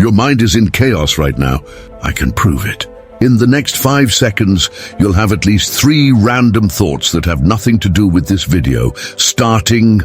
Your mind is in chaos right now. I can prove it. In the next 5 seconds, you'll have at least 3 random thoughts that have nothing to do with this video, starting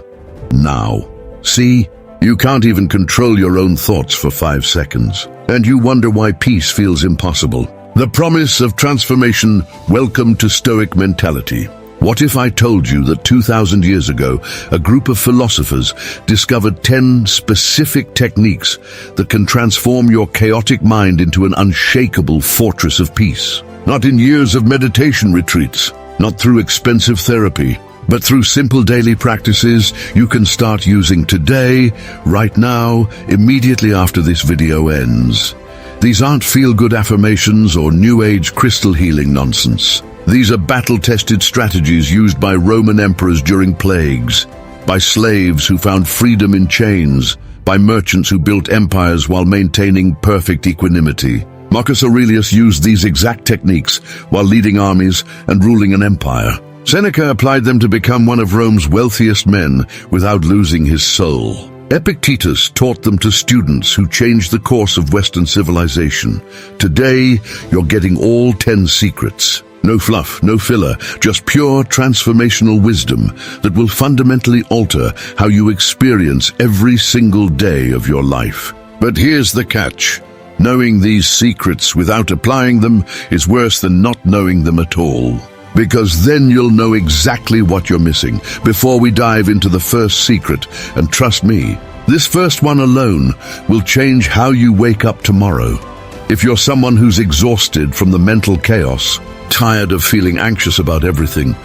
now. See? You can't even control your own thoughts for 5 seconds. And you wonder why peace feels impossible. The promise of transformation. Welcome to Stoic mentality. What if I told you that 2,000 years ago, a group of philosophers discovered 10 specific techniques that can transform your chaotic mind into an unshakable fortress of peace? Not in years of meditation retreats, not through expensive therapy, but through simple daily practices you can start using today, right now, immediately after this video ends. These aren't feel-good affirmations or New Age crystal healing nonsense. These are battle-tested strategies used by Roman emperors during plagues, by slaves who found freedom in chains, by merchants who built empires while maintaining perfect equanimity. Marcus Aurelius used these exact techniques while leading armies and ruling an empire. Seneca applied them to become one of Rome's wealthiest men without losing his soul. Epictetus taught them to students who changed the course of Western civilization. Today, you're getting all 10 secrets. No fluff, no filler, just pure transformational wisdom that will fundamentally alter how you experience every single day of your life. But here's the catch. Knowing these secrets without applying them is worse than not knowing them at all. Because then you'll know exactly what you're missing before we dive into the first secret. And trust me, this first one alone will change how you wake up tomorrow. If you're someone who's exhausted from the mental chaos, tired of feeling anxious about everything,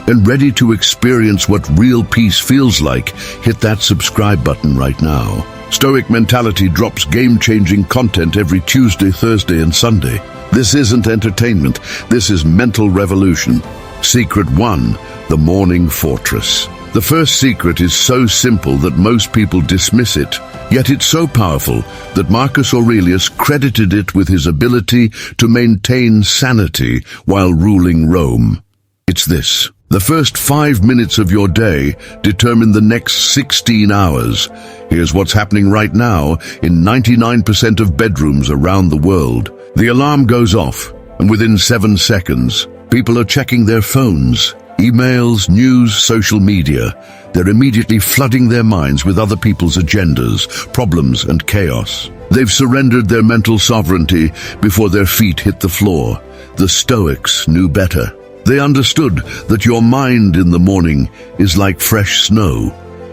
and ready to experience what real peace feels like, hit that subscribe button right now. Stoic Mentality drops game-changing content every Tuesday, Thursday, and Sunday. This isn't entertainment, this is mental revolution. Secret 1, the morning fortress. The first secret is so simple that most people dismiss it, yet it's so powerful that Marcus Aurelius credited it with his ability to maintain sanity while ruling Rome. It's this. The first 5 minutes of your day determine the next 16 hours. Here's what's happening right now in 99% of bedrooms around the world. The alarm goes off, and within 7 seconds, people are checking their phones, emails, news, social media. They're immediately flooding their minds with other people's agendas, problems, and chaos. They've surrendered their mental sovereignty before their feet hit the floor. The Stoics knew better. They understood that your mind in the morning is like fresh snow.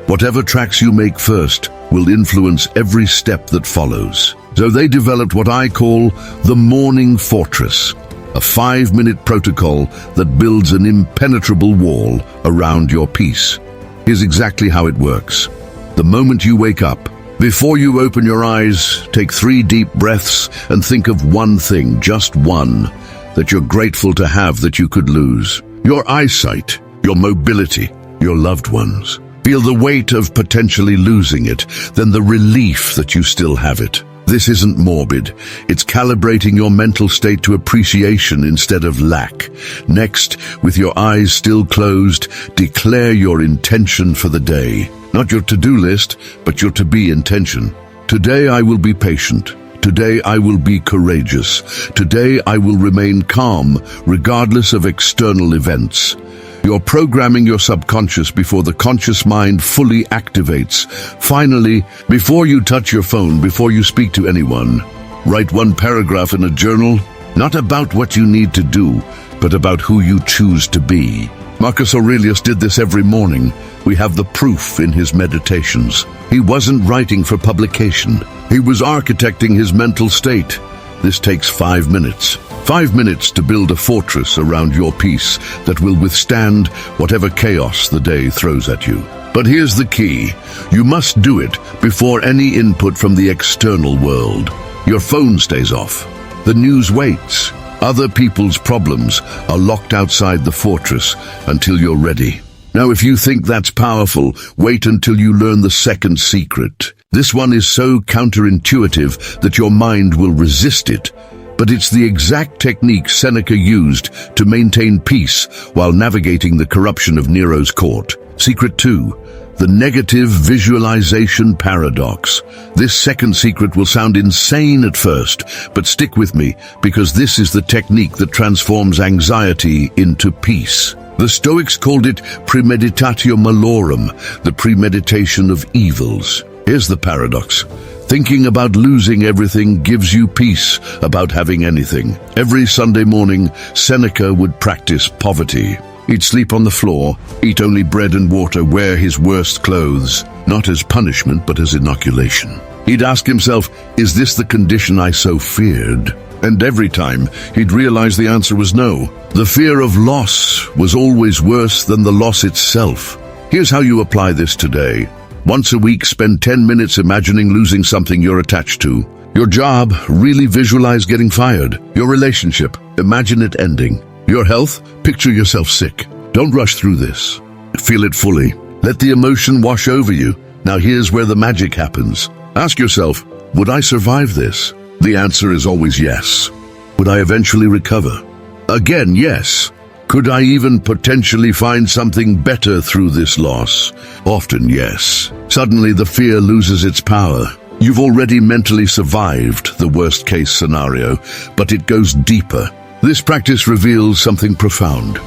Whatever tracks you make first will influence every step that follows. So they developed what I call the morning fortress, a 5-minute protocol that builds an impenetrable wall around your peace. Here's exactly how it works. The moment you wake up, before you open your eyes, take 3 deep breaths and think of one thing, just one, that you're grateful to have that you could lose. Your eyesight, your mobility, your loved ones. Feel the weight of potentially losing it, then the relief that you still have it. This isn't morbid. It's calibrating your mental state to appreciation instead of lack. Next, with your eyes still closed, declare your intention for the day. Not your to-do list, but your to-be intention. Today I will be patient. Today I will be courageous. Today I will remain calm, regardless of external events. You're programming your subconscious before the conscious mind fully activates. Finally, before you touch your phone, before you speak to anyone, write 1 paragraph in a journal, not about what you need to do, but about who you choose to be. Marcus Aurelius did this every morning. We have the proof in his meditations. He wasn't writing for publication. He was architecting his mental state. This takes 5 minutes. 5 minutes to build a fortress around your peace that will withstand whatever chaos the day throws at you. But here's the key. You must do it before any input from the external world. Your phone stays off. The news waits. Other people's problems are locked outside the fortress until you're ready. Now, if you think that's powerful, wait until you learn the second secret. This one is so counterintuitive that your mind will resist it. But it's the exact technique Seneca used to maintain peace while navigating the corruption of Nero's court. Secret 2, the negative visualization paradox. This second secret will sound insane at first, but stick with me, because this is the technique that transforms anxiety into peace. The Stoics called it premeditatio malorum, the premeditation of evils. Here's the paradox. Thinking about losing everything gives you peace about having anything. Every Sunday morning, Seneca would practice poverty. He'd sleep on the floor, eat only bread and water, wear his worst clothes, not as punishment but as inoculation. He'd ask himself, is this the condition I so feared? And every time, he'd realize the answer was no. The fear of loss was always worse than the loss itself. Here's how you apply this today. Once a week, spend 10 minutes imagining losing something you're attached to. Your job, really visualize getting fired. Your relationship, imagine it ending. Your health, picture yourself sick. Don't rush through this. Feel it fully. Let the emotion wash over you. Now here's where the magic happens. Ask yourself, would I survive this? The answer is always yes. Would I eventually recover? Again, yes. Could I even potentially find something better through this loss? Often, yes. Suddenly, the fear loses its power. You've already mentally survived the worst-case scenario, but it goes deeper. This practice reveals something profound.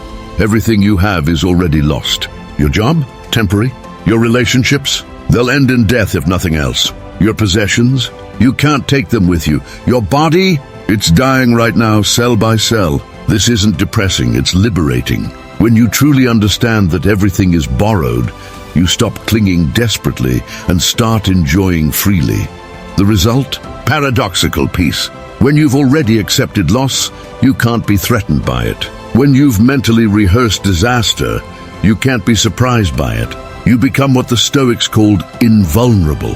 Everything you have is already lost. Your job? Temporary. Your relationships? They'll end in death if nothing else. Your possessions? You can't take them with you. Your body? It's dying right now, cell by cell. This isn't depressing, it's liberating. When you truly understand that everything is borrowed, you stop clinging desperately and start enjoying freely. The result? Paradoxical peace. When you've already accepted loss, you can't be threatened by it. When you've mentally rehearsed disaster, you can't be surprised by it. You become what the Stoics called invulnerable.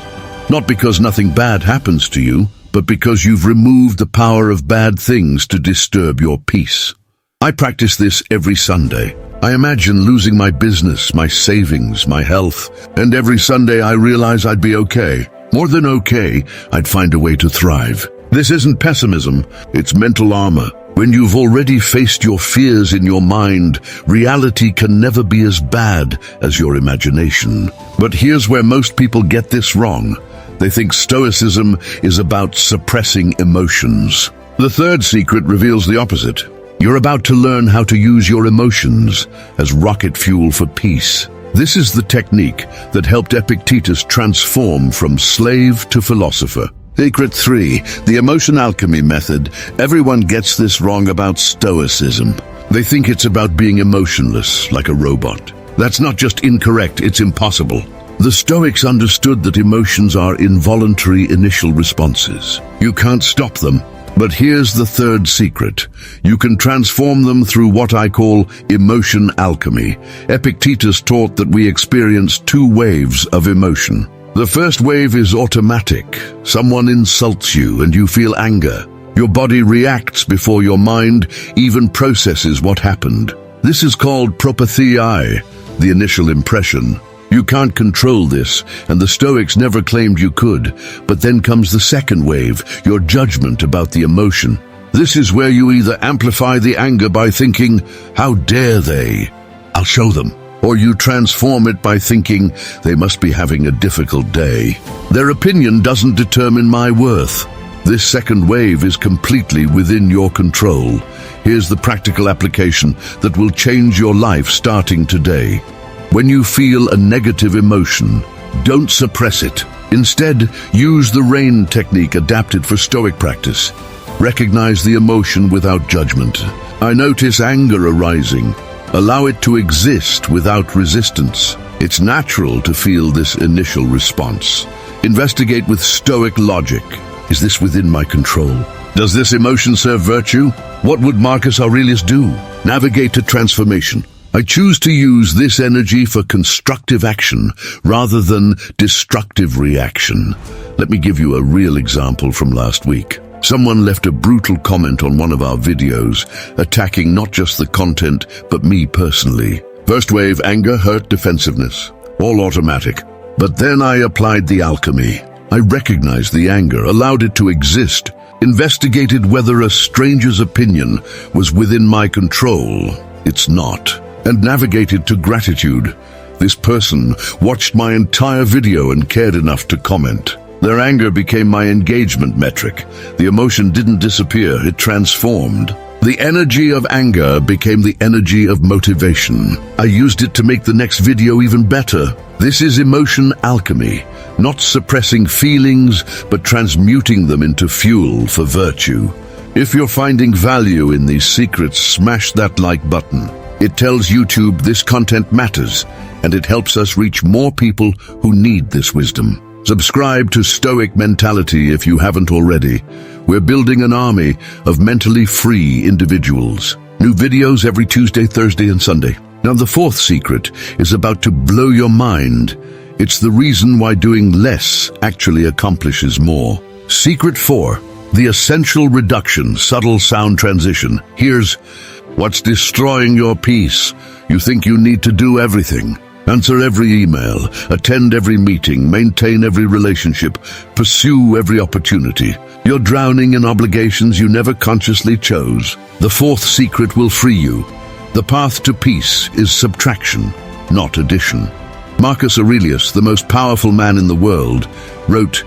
Not because nothing bad happens to you, but because you've removed the power of bad things to disturb your peace. I practice this every Sunday. I imagine losing my business, my savings, my health, and every Sunday I realize I'd be okay. More than okay, I'd find a way to thrive. This isn't pessimism, it's mental armor. When you've already faced your fears in your mind, reality can never be as bad as your imagination. But here's where most people get this wrong. They think Stoicism is about suppressing emotions. The third secret reveals the opposite. You're about to learn how to use your emotions as rocket fuel for peace. This is the technique that helped Epictetus transform from slave to philosopher. Secret 3, the emotion alchemy method. Everyone gets this wrong about Stoicism. They think it's about being emotionless, like a robot. That's not just incorrect, it's impossible. The Stoics understood that emotions are involuntary initial responses. You can't stop them. But here's the third secret. You can transform them through what I call emotion alchemy. Epictetus taught that we experience 2 waves of emotion. The first wave is automatic. Someone insults you and you feel anger. Your body reacts before your mind even processes what happened. This is called propatheiai, the initial impression. You can't control this, and the Stoics never claimed you could. But then comes the second wave, your judgment about the emotion. This is where you either amplify the anger by thinking, how dare they? I'll show them. Or you transform it by thinking, they must be having a difficult day. Their opinion doesn't determine my worth. This second wave is completely within your control. Here's the practical application that will change your life starting today. When you feel a negative emotion, don't suppress it. Instead, use the RAIN technique adapted for Stoic practice. Recognize the emotion without judgment. I notice anger arising. Allow it to exist without resistance. It's natural to feel this initial response. Investigate with Stoic logic. Is this within my control? Does this emotion serve virtue? What would Marcus Aurelius do? Navigate to transformation. I choose to use this energy for constructive action rather than destructive reaction. Let me give you a real example from last week. Someone left a brutal comment on one of our videos, attacking not just the content, but me personally. First wave, anger, hurt, defensiveness. All automatic. But then I applied the alchemy. I recognized the anger, allowed it to exist, investigated whether a stranger's opinion was within my control. It's not. And navigated to gratitude. This person watched my entire video and cared enough to comment. Their anger became my engagement metric. The emotion didn't disappear, it transformed. The energy of anger became the energy of motivation. I used it to make the next video even better. This is emotion alchemy, not suppressing feelings, but transmuting them into fuel for virtue. If you're finding value in these secrets, smash that like button. It tells YouTube this content matters, and it helps us reach more people who need this wisdom. Subscribe to Stoic Mentality if you haven't already. We're building an army of mentally free individuals. New videos every Tuesday, Thursday, and Sunday. Now, the fourth secret is about to blow your mind. It's the reason why doing less actually accomplishes more. Secret 4, the essential reduction, subtle sound transition. Here's what's destroying your peace. You think you need to do everything. Answer every email, attend every meeting, maintain every relationship, pursue every opportunity. You're drowning in obligations you never consciously chose. The fourth secret will free you. The path to peace is subtraction, not addition. Marcus Aurelius, the most powerful man in the world, wrote,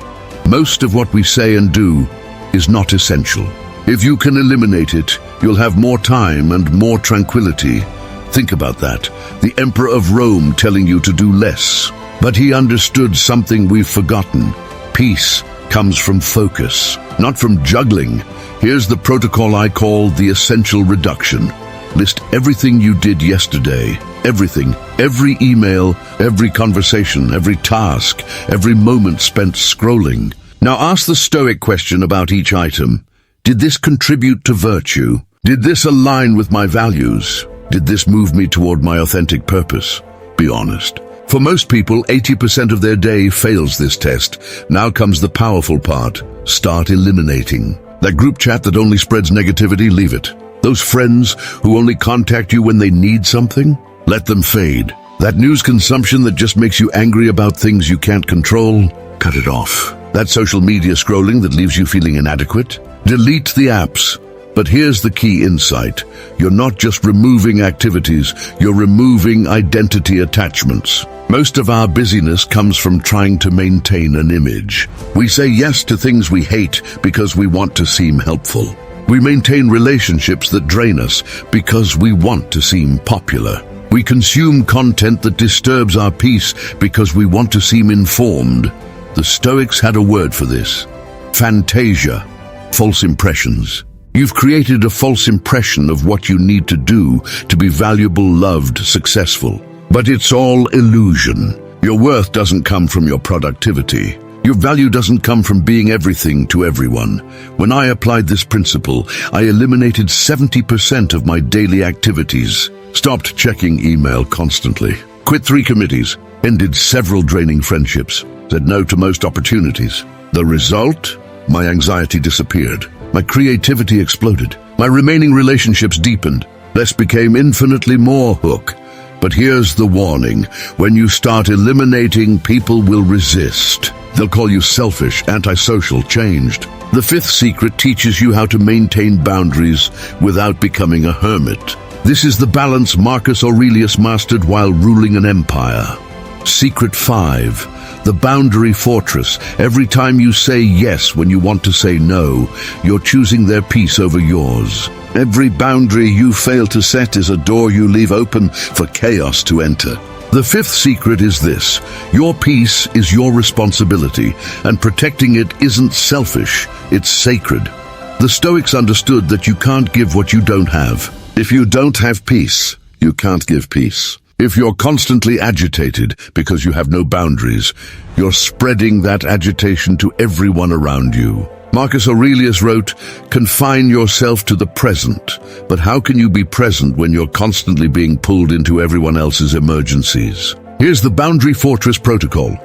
"Most of what we say and do is not essential. If you can eliminate it, you'll have more time and more tranquility." Think about that. The Emperor of Rome telling you to do less. But he understood something we've forgotten. Peace comes from focus, not from juggling. Here's the protocol I call the essential reduction. List everything you did yesterday. Everything. Every email, every conversation, every task, every moment spent scrolling. Now ask the Stoic question about each item. Did this contribute to virtue? Did this align with my values? Did this move me toward my authentic purpose? Be honest. For most people, 80% of their day fails this test. Now comes the powerful part. Start eliminating. That group chat that only spreads negativity, leave it. Those friends who only contact you when they need something, let them fade. That news consumption that just makes you angry about things you can't control, cut it off. That social media scrolling that leaves you feeling inadequate, delete the apps. But here's the key insight. You're not just removing activities, you're removing identity attachments. Most of our busyness comes from trying to maintain an image. We say yes to things we hate because we want to seem helpful. We maintain relationships that drain us because we want to seem popular. We consume content that disturbs our peace because we want to seem informed. The Stoics had a word for this. Fantasia, false impressions. You've created a false impression of what you need to do to be valuable, loved, successful. But it's all illusion. Your worth doesn't come from your productivity. Your value doesn't come from being everything to everyone. When I applied this principle, I eliminated 70% of my daily activities, stopped checking email constantly, quit 3 committees, ended several draining friendships, said no to most opportunities. The result? My anxiety disappeared. My creativity exploded. My remaining relationships deepened. Less became infinitely more hook. But here's the warning. When you start eliminating, people will resist. They'll call you selfish, antisocial, changed. The fifth secret teaches you how to maintain boundaries without becoming a hermit. This is the balance Marcus Aurelius mastered while ruling an empire. Secret 5. The boundary fortress. Every time you say yes when you want to say no, you're choosing their peace over yours. Every boundary you fail to set is a door you leave open for chaos to enter. The fifth secret is this. Your peace is your responsibility, and protecting it isn't selfish, it's sacred. The Stoics understood that you can't give what you don't have. If you don't have peace, you can't give peace. If you're constantly agitated because you have no boundaries, you're spreading that agitation to everyone around you. Marcus Aurelius wrote, "Confine yourself to the present." But how can you be present when you're constantly being pulled into everyone else's emergencies? Here's the Boundary Fortress Protocol.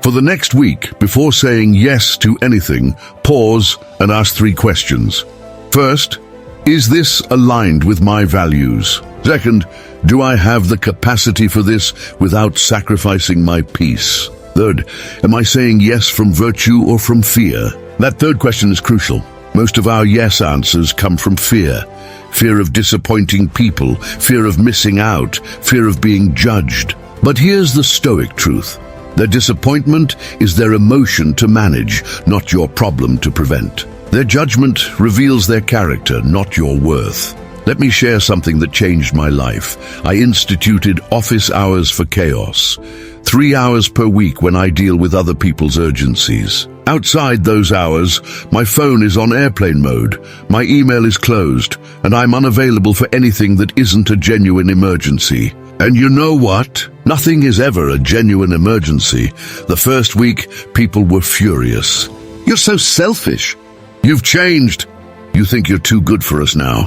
For the next week, before saying yes to anything, pause and ask 3 questions. First, is this aligned with my values? Second, do I have the capacity for this without sacrificing my peace? Third, am I saying yes from virtue or from fear? That third question is crucial. Most of our yes answers come from fear. Fear of disappointing people, fear of missing out, fear of being judged. But here's the Stoic truth. Their disappointment is their emotion to manage, not your problem to prevent. Their judgment reveals their character, not your worth. Let me share something that changed my life. I instituted office hours for chaos. 3 hours per week when I deal with other people's urgencies. Outside those hours, my phone is on airplane mode, my email is closed, and I'm unavailable for anything that isn't a genuine emergency. And you know what? Nothing is ever a genuine emergency. The first week, people were furious. You're so selfish. You've changed. You think you're too good for us now.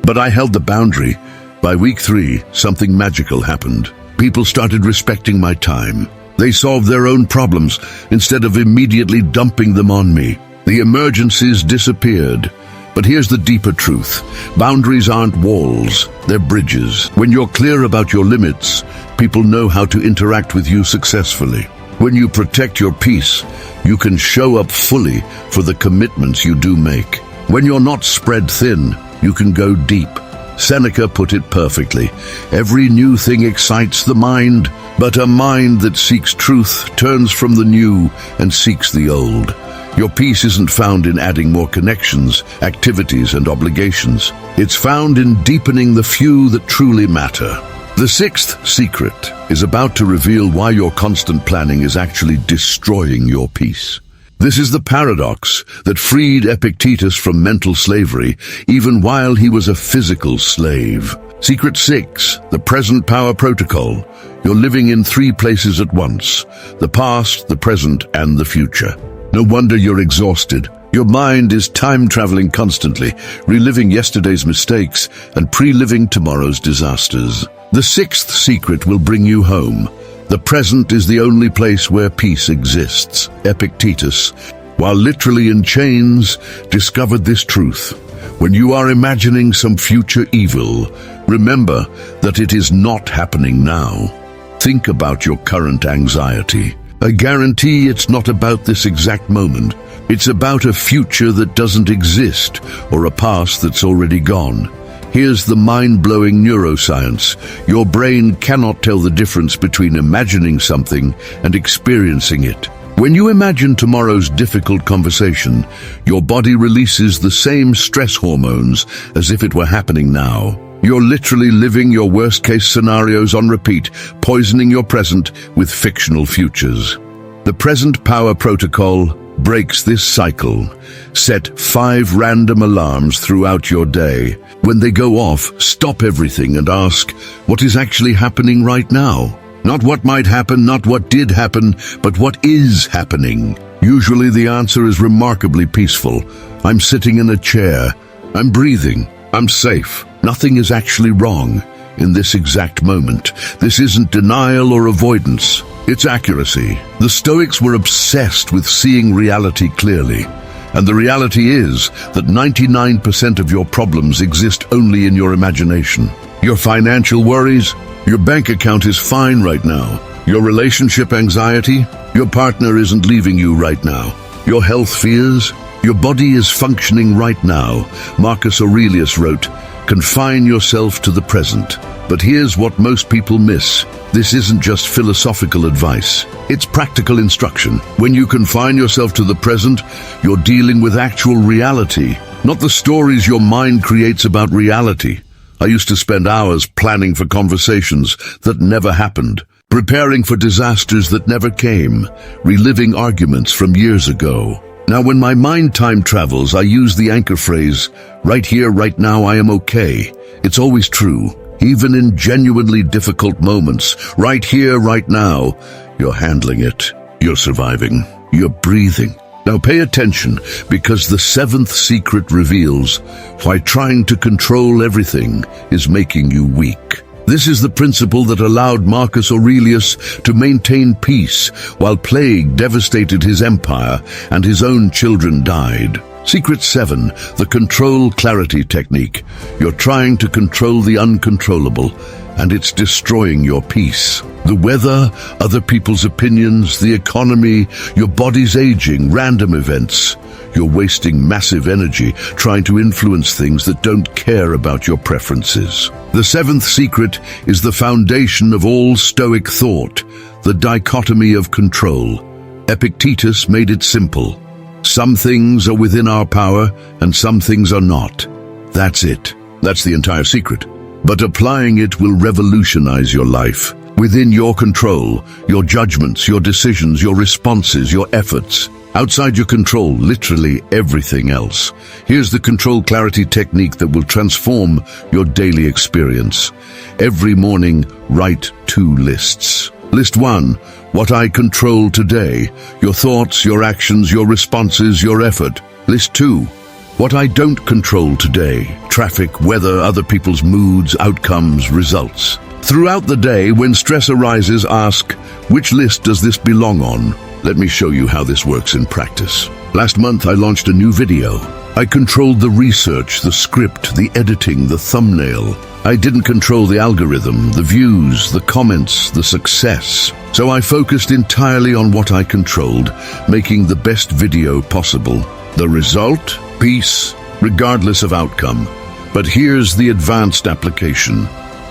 But I held the boundary. By week 3, something magical happened. People started respecting my time. They solved their own problems instead of immediately dumping them on me. The emergencies disappeared. But here's the deeper truth. Boundaries aren't walls, they're bridges. When you're clear about your limits, people know how to interact with you successfully. When you protect your peace, you can show up fully for the commitments you do make. When you're not spread thin, you can go deep. Seneca put it perfectly. Every new thing excites the mind, but a mind that seeks truth turns from the new and seeks the old. Your peace isn't found in adding more connections, activities, and obligations. It's found in deepening the few that truly matter. The 6th secret is about to reveal why your constant planning is actually destroying your peace. This is the paradox that freed Epictetus from mental slavery, even while he was a physical slave. Secret 6, the present power protocol. You're living in 3 places at once: the past, the present, and the future. No wonder you're exhausted. Your mind is time-traveling constantly, reliving yesterday's mistakes and pre-living tomorrow's disasters. The 6th secret will bring you home. The present is the only place where peace exists. Epictetus, while literally in chains, discovered this truth. When you are imagining some future evil, remember that it is not happening now. Think about your current anxiety. I guarantee it's not about this exact moment. It's about a future that doesn't exist or a past that's already gone. Here's the mind-blowing neuroscience. Your brain cannot tell the difference between imagining something and experiencing it. When you imagine tomorrow's difficult conversation, your body releases the same stress hormones as if it were happening now. You're literally living your worst-case scenarios on repeat, poisoning your present with fictional futures. The present power protocol breaks this cycle. Set 5 random alarms throughout your day. When they go off, stop everything and ask, what is actually happening right now? Not what might happen, not what did happen, but what is happening. Usually the answer is remarkably peaceful. I'm sitting in a chair. I'm breathing. I'm safe. Nothing is actually wrong in this exact moment. This isn't denial or avoidance. It's accuracy. The Stoics were obsessed with seeing reality clearly. And the reality is that 99% of your problems exist only in your imagination. Your financial worries, your bank account is fine right now. Your relationship anxiety, your partner isn't leaving you right now. Your health fears, your body is functioning right now. Marcus Aurelius wrote, confine yourself to the present. But here's what most people miss. This isn't just philosophical advice. It's practical instruction. When you confine yourself to the present, you're dealing with actual reality, not the stories your mind creates about reality. I used to spend hours planning for conversations that never happened, preparing for disasters that never came, reliving arguments from years ago. Now, when my mind time travels, I use the anchor phrase, right here, right now, I am okay. It's always true. Even in genuinely difficult moments, right here, right now, you're handling it. You're surviving. You're breathing. Now pay attention, because the 7th secret reveals why trying to control everything is making you weak. This is the principle that allowed Marcus Aurelius to maintain peace while plague devastated his empire and his own children died. Secret 7, the control clarity technique. You're trying to control the uncontrollable, and it's destroying your peace. The weather, other people's opinions, the economy, your body's aging, random events. You're wasting massive energy trying to influence things that don't care about your preferences. The seventh secret is the foundation of all Stoic thought, the dichotomy of control. Epictetus made it simple. Some things are within our power and some things are not. That's it. That's the entire secret. But applying it will revolutionize your life. Within your control, your judgments, your decisions, your responses, your efforts. Outside your control, literally everything else. Here's the control clarity technique that will transform your daily experience. Every morning, write 2 lists. List 1, what I control today. Your thoughts, your actions, your responses, your effort. List 2, what I don't control today. Traffic, weather, other people's moods, outcomes, results. Throughout the day, when stress arises, ask, which list does this belong on? Let me show you how this works in practice. Last month, I launched a new video. I controlled the research, the script, the editing, the thumbnail. I didn't control the algorithm, the views, the comments, the success. So I focused entirely on what I controlled, making the best video possible. The result? Peace, regardless of outcome. But here's the advanced application.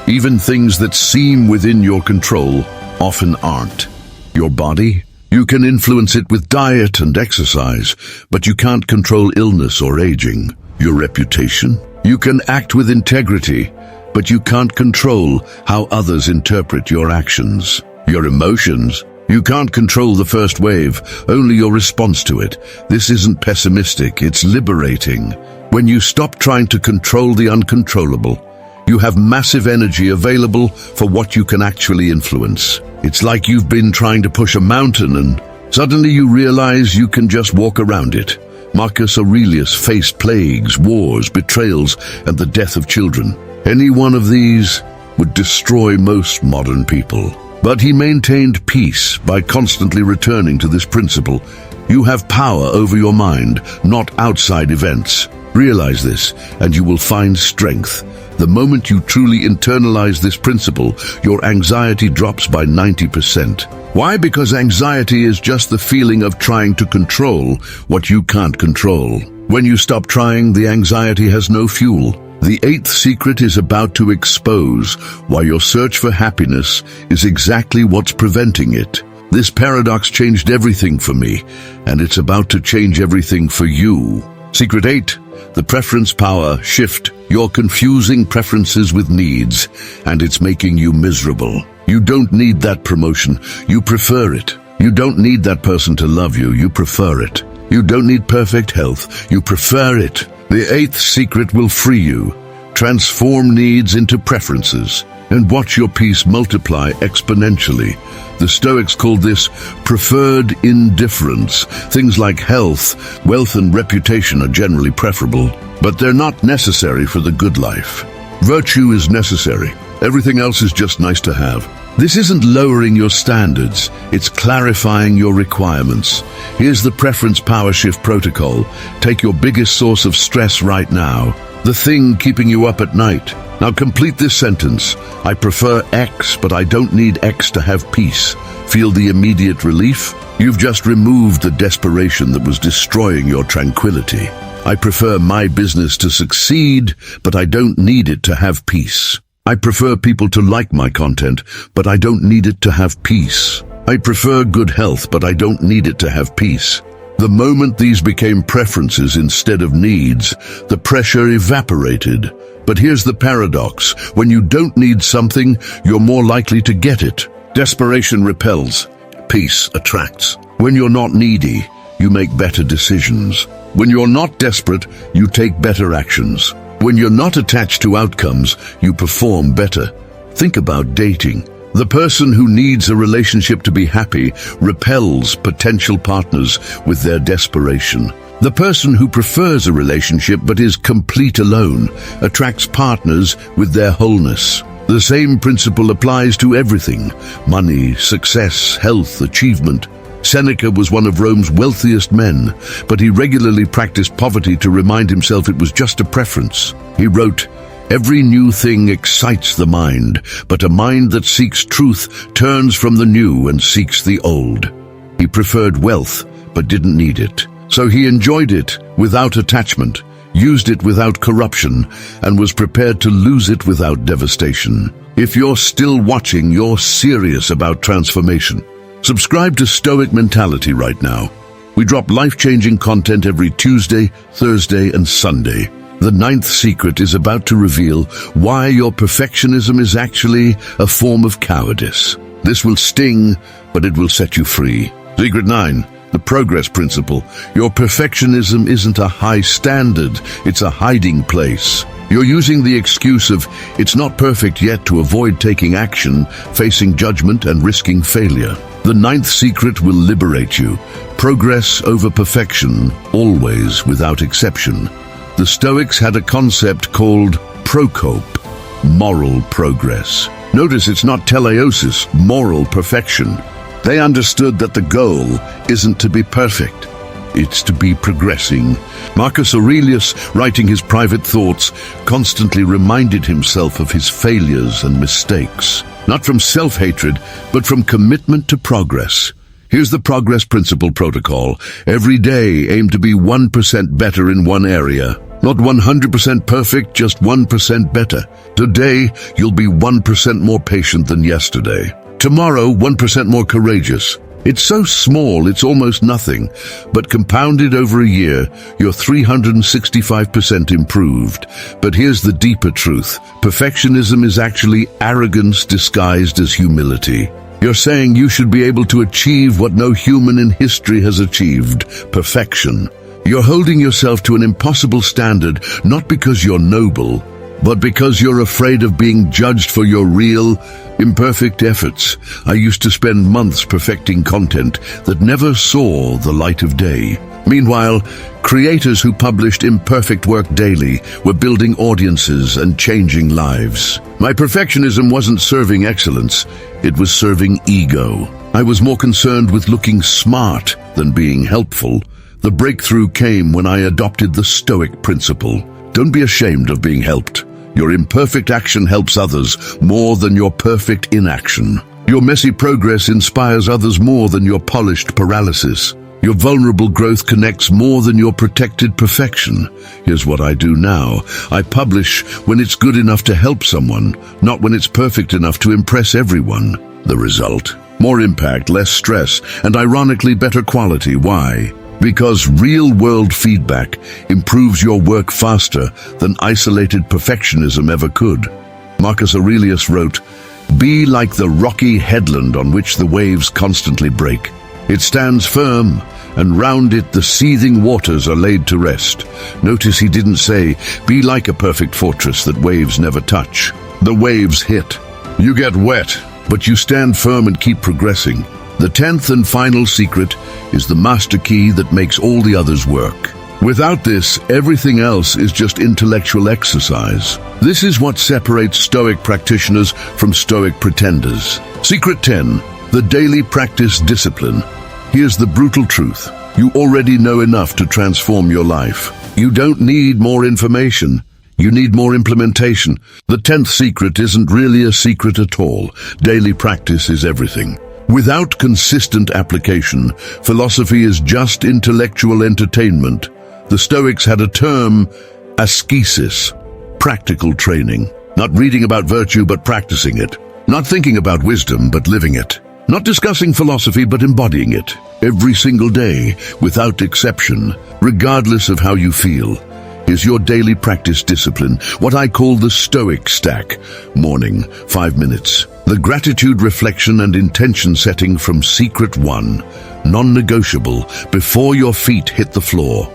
Even things that seem within your control often aren't. Your body? You can influence it with diet and exercise, but you can't control illness or aging. Your reputation? You can act with integrity, but you can't control how others interpret your actions. Your emotions? You can't control the first wave, only your response to it. This isn't pessimistic, it's liberating. When you stop trying to control the uncontrollable, you have massive energy available for what you can actually influence. It's like you've been trying to push a mountain and suddenly you realize you can just walk around it. Marcus Aurelius faced plagues, wars, betrayals, and the death of children. Any one of these would destroy most modern people. But he maintained peace by constantly returning to this principle. You have power over your mind, not outside events. Realize this, and you will find strength. The moment you truly internalize this principle, your anxiety drops by 90%. Why? Because anxiety is just the feeling of trying to control what you can't control. When you stop trying, the anxiety has no fuel. The 8th secret is about to expose why your search for happiness is exactly what's preventing it. This paradox changed everything for me, and it's about to change everything for you. Secret 8. The preference power shift. You're confusing preferences with needs, and it's making you miserable. You don't need that promotion. You prefer it. You don't need that person to love you. You prefer it. You don't need perfect health. You prefer it. The 8th secret will free you. Transform needs into preferences, and watch your peace multiply exponentially. The Stoics called this preferred indifference. Things like health, wealth, and reputation are generally preferable, but they're not necessary for the good life. Virtue is necessary. Everything else is just nice to have. This isn't lowering your standards, it's clarifying your requirements. Here's the preference power shift protocol. Take your biggest source of stress right now, the thing keeping you up at night. Now complete this sentence. I prefer X, but I don't need X to have peace. Feel the immediate relief? You've just removed the desperation that was destroying your tranquility. I prefer my business to succeed, but I don't need it to have peace. I prefer people to like my content, but I don't need it to have peace. I prefer good health, but I don't need it to have peace. The moment these became preferences instead of needs, the pressure evaporated. But here's the paradox. When you don't need something, you're more likely to get it. Desperation repels. Peace attracts. When you're not needy, you make better decisions. When you're not desperate, you take better actions. When you're not attached to outcomes, you perform better. Think about dating. The person who needs a relationship to be happy repels potential partners with their desperation. The person who prefers a relationship but is complete alone attracts partners with their wholeness. The same principle applies to everything: money, success, health, achievement. Seneca was one of Rome's wealthiest men, but he regularly practiced poverty to remind himself it was just a preference. He wrote, Every new thing excites the mind, but a mind that seeks truth turns from the new and seeks the old. He preferred wealth, but didn't need it. So he enjoyed it without attachment, used it without corruption, and was prepared to lose it without devastation. If you're still watching, you're serious about transformation. Subscribe to Stoic Mentality right now. We drop life-changing content every Tuesday, Thursday, and Sunday. The 9th secret is about to reveal why your perfectionism is actually a form of cowardice. This will sting, but it will set you free. Secret 9, the progress principle. Your perfectionism isn't a high standard, it's a hiding place. You're using the excuse of "it's not perfect yet" to avoid taking action, facing judgment, and risking failure. The 9th secret will liberate you. Progress over perfection, always without exception. The Stoics had a concept called procope, moral progress. Notice it's not teleiosis, moral perfection. They understood that the goal isn't to be perfect, it's to be progressing. Marcus Aurelius, writing his private thoughts, constantly reminded himself of his failures and mistakes, not from self-hatred, but from commitment to progress. Here's the progress principle protocol. Every day, aim to be 1% better in one area. Not 100% perfect, just 1% better. Today, you'll be 1% more patient than yesterday. Tomorrow, 1% more courageous. It's so small, it's almost nothing. But compounded over a year, you're 365% improved. But here's the deeper truth. Perfectionism is actually arrogance disguised as humility. You're saying you should be able to achieve what no human in history has achieved, perfection. You're holding yourself to an impossible standard, not because you're noble, but because you're afraid of being judged for your real, imperfect efforts. I used to spend months perfecting content that never saw the light of day. Meanwhile, creators who published imperfect work daily were building audiences and changing lives. My perfectionism wasn't serving excellence, it was serving ego. I was more concerned with looking smart than being helpful. The breakthrough came when I adopted the Stoic principle. Don't be ashamed of being helped. Your imperfect action helps others more than your perfect inaction. Your messy progress inspires others more than your polished paralysis. Your vulnerable growth connects more than your protected perfection. Here's what I do now. I publish when it's good enough to help someone, not when it's perfect enough to impress everyone. The result? More impact, less stress, and ironically better quality. Why? Because real-world feedback improves your work faster than isolated perfectionism ever could. Marcus Aurelius wrote, "Be like the rocky headland on which the waves constantly break. It stands firm, and round it the seething waters are laid to rest." Notice he didn't say, "Be like a perfect fortress that waves never touch." The waves hit. You get wet, but you stand firm and keep progressing. The 10th and final secret is the master key that makes all the others work. Without this, everything else is just intellectual exercise. This is what separates Stoic practitioners from Stoic pretenders. Secret 10, the daily practice discipline. Here's the brutal truth. You already know enough to transform your life. You don't need more information. You need more implementation. The 10th secret isn't really a secret at all. Daily practice is everything. Without consistent application, philosophy is just intellectual entertainment. The Stoics had a term, ascesis, practical training. Not reading about virtue but practicing it. Not thinking about wisdom but living it. Not discussing philosophy but embodying it. Every single day, without exception, regardless of how you feel. Is your daily practice discipline, what I call the Stoic stack. Morning, 5 minutes. The gratitude, reflection, and intention setting from Secret 1, non-negotiable, before your feet hit the floor.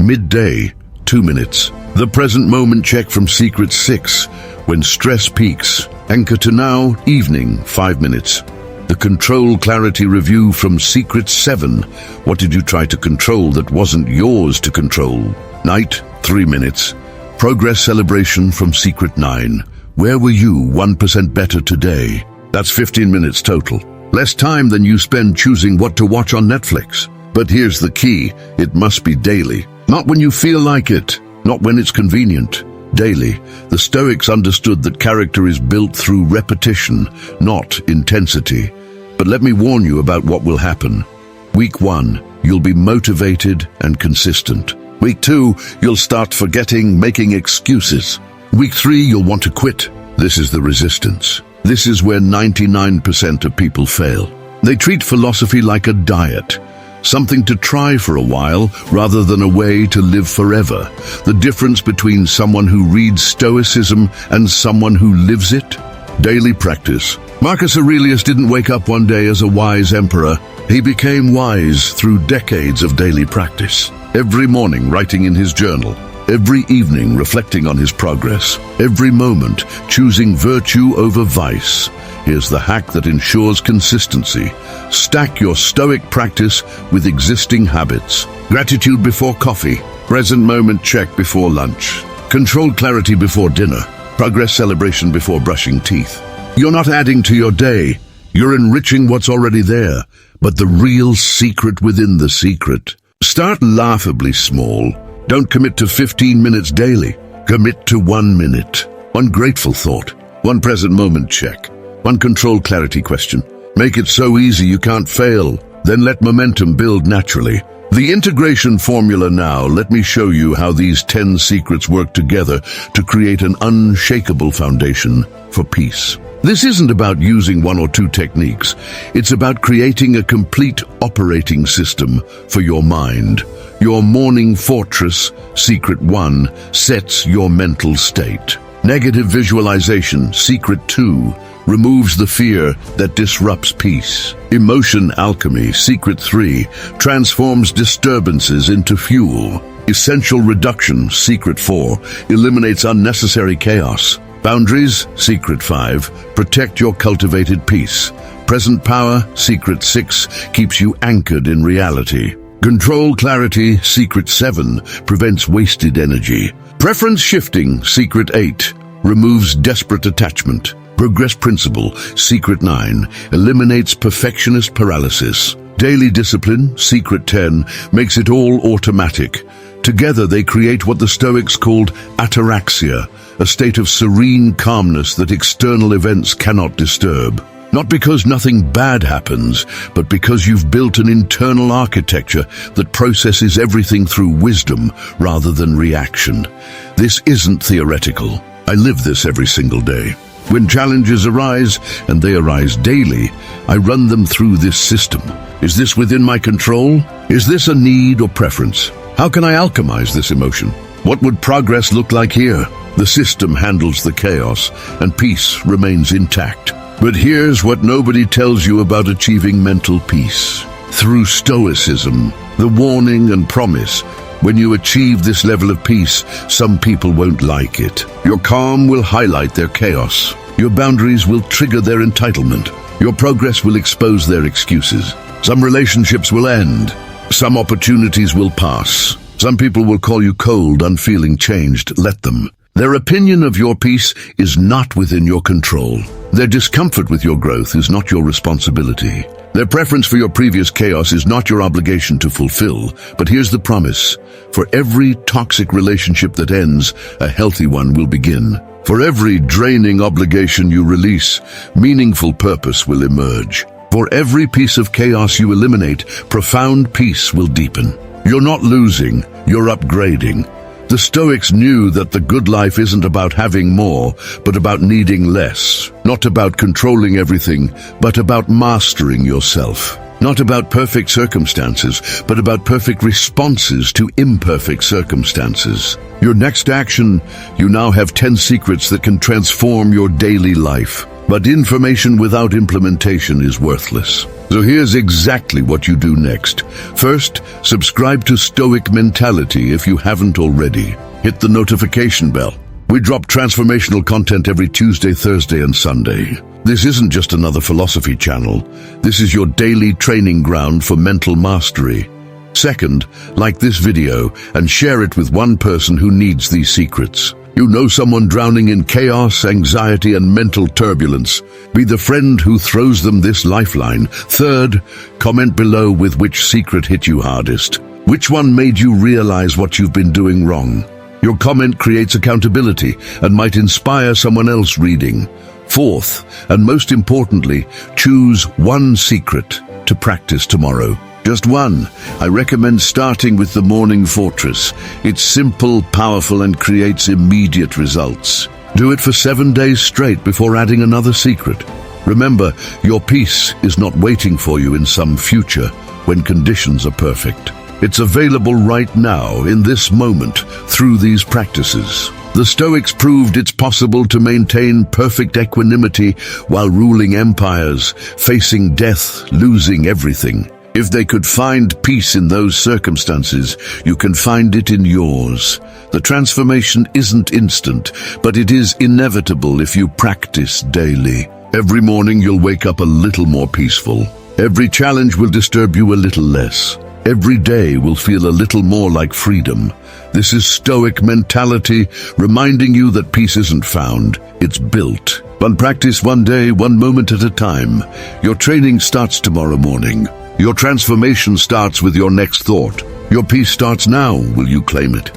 Midday, 2 minutes. The present moment check from Secret 6, when stress peaks. Anchor to now, evening, 5 minutes. The control clarity review from Secret 7, what did you try to control that wasn't yours to control? Night, 3 minutes. Progress celebration from Secret 9. Where were you 1% better today? That's 15 minutes total. Less time than you spend choosing what to watch on Netflix. But here's the key, it must be daily. Not when you feel like it, not when it's convenient. daily. The Stoics understood that character is built through repetition, not intensity. But let me warn you about what will happen. Week 1, you'll be motivated and consistent. Week 2, you'll start forgetting, making excuses. Week 3, you'll want to quit. This is the resistance. This is where 99% of people fail. They treat philosophy like a diet, something to try for a while rather than a way to live forever. The difference between someone who reads Stoicism and someone who lives it? Daily practice. Marcus Aurelius didn't wake up one day as a wise emperor. He became wise through decades of daily practice. Every morning writing in his journal, every evening reflecting on his progress, every moment choosing virtue over vice. Here's the hack that ensures consistency. Stack your Stoic practice with existing habits. Gratitude before coffee, present moment check before lunch, controlled clarity before dinner, progress celebration before brushing teeth. You're not adding to your day, you're enriching what's already there, but the real secret within the secret. Start laughably small. Don't commit to 15 minutes daily. Commit to 1 minute. One grateful thought, one present moment check, one controlled clarity question. Make it so easy you can't fail. Then let momentum build naturally. The integration formula now, let me show you how these 10 secrets work together to create an unshakable foundation for peace. This isn't about using 1 or 2 techniques. It's about creating a complete operating system for your mind. Your morning fortress, secret 1, sets your mental state. Negative visualization, secret 2, removes the fear that disrupts peace. Emotion alchemy, secret 3, transforms disturbances into fuel. Essential reduction, secret 4, eliminates unnecessary chaos. Boundaries, secret 5, protect your cultivated peace. Present power, secret 6, keeps you anchored in reality. Control clarity, secret 7, prevents wasted energy. Preference shifting, secret 8, removes desperate attachment. Progress principle, secret 9, eliminates perfectionist paralysis. Daily discipline, secret 10, makes it all automatic. Together they create what the Stoics called ataraxia, a state of serene calmness that external events cannot disturb. Not because nothing bad happens, but because you've built an internal architecture that processes everything through wisdom rather than reaction. This isn't theoretical. I live this every single day. When challenges arise, and they arise daily, I run them through this system. Is this within my control? Is this a need or preference? How can I alchemize this emotion? What would progress look like here? The system handles the chaos, and peace remains intact. But here's what nobody tells you about achieving mental peace. Through Stoicism, the warning and promise, when you achieve this level of peace, some people won't like it. Your calm will highlight their chaos. Your boundaries will trigger their entitlement. Your progress will expose their excuses. Some relationships will end. Some opportunities will pass. Some people will call you cold, unfeeling, changed. Let them. Their opinion of your peace is not within your control. Their discomfort with your growth is not your responsibility. Their preference for your previous chaos is not your obligation to fulfill. But here's the promise. For every toxic relationship that ends, a healthy one will begin. For every draining obligation you release, meaningful purpose will emerge. For every piece of chaos you eliminate, profound peace will deepen. You're not losing, you're upgrading. The Stoics knew that the good life isn't about having more, but about needing less. Not about controlling everything, but about mastering yourself. Not about perfect circumstances, but about perfect responses to imperfect circumstances. Your next action, you now have 10 secrets that can transform your daily life. But information without implementation is worthless. So here's exactly what you do next. First, subscribe to Stoic Mentality if you haven't already. Hit the notification bell. We drop transformational content every Tuesday, Thursday, and Sunday. This isn't just another philosophy channel. This is your daily training ground for mental mastery. Second, like this video and share it with one person who needs these secrets. You know someone drowning in chaos, anxiety, and mental turbulence. Be the friend who throws them this lifeline. Third, comment below with which secret hit you hardest. Which one made you realize what you've been doing wrong? Your comment creates accountability and might inspire someone else reading. Fourth, and most importantly, choose one secret to practice tomorrow. Just one. I recommend starting with the Morning Fortress. It's simple, powerful, and creates immediate results. Do it for 7 days straight before adding another secret. Remember, your peace is not waiting for you in some future when conditions are perfect. It's available right now, in this moment, through these practices. The Stoics proved it's possible to maintain perfect equanimity while ruling empires, facing death, losing everything. If they could find peace in those circumstances, you can find it in yours. The transformation isn't instant, but it is inevitable if you practice daily. Every morning you'll wake up a little more peaceful. Every challenge will disturb you a little less. Every day will feel a little more like freedom. This is Stoic mentality, reminding you that peace isn't found, it's built. One practice, one day, one moment at a time. Your training starts tomorrow morning. Your transformation starts with your next thought. Your peace starts now. Will you claim it?